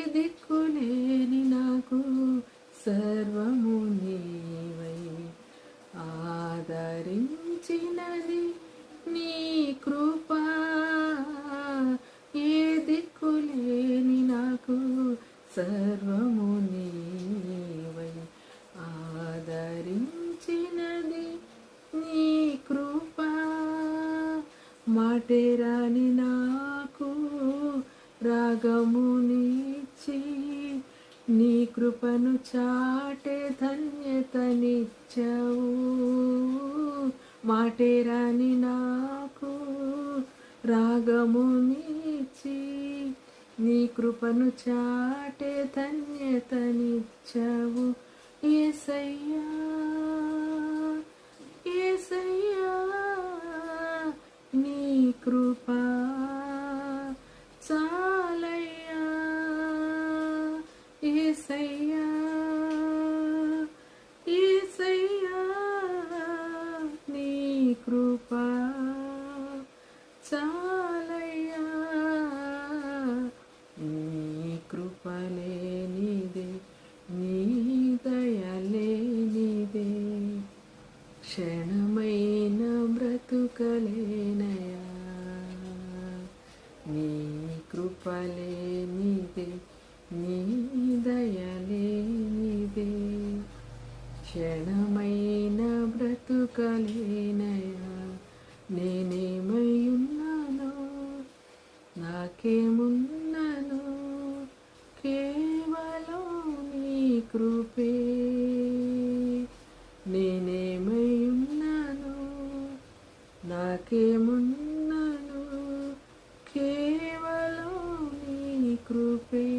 దిక్కులేని నాకు సర్వము నీవై, ఆదరించినది నీ కృపా. ఏ దిక్కులేని నాకు సర్వము నీవై, ఆదరించినది నీ కృపా. మాటేరాని నాకు రాగమునిచ్చి, నీ కృపను చాటే ధన్యతనిచ్చావు. మాటేరాని నాకు రాగమునిచ్చి, నీ కృపను చాటే ధన్యతనిచ్చావు. యేసయ్యా యేసయ్యా, నీ కృపా చాలయ్యా. యేసయ్యా యేసయ్యా, నీ కృపా చాలయ్యా. నీ కృపలేనిదే, నీ దయలేనిదే, క్షణమైన బ్రతుకలేనయా. నీ కృపలేనిదే, నీ దయలేనిదే, క్షణమైన బ్రతుకలేనయా. నేనేమై ఉన్నానో, నాకేమున్నానో, కేవలం నీ కృపే. నేనేమై ఉన్నానో, నాకేమున్నానో, కేవలం నీ కృపే.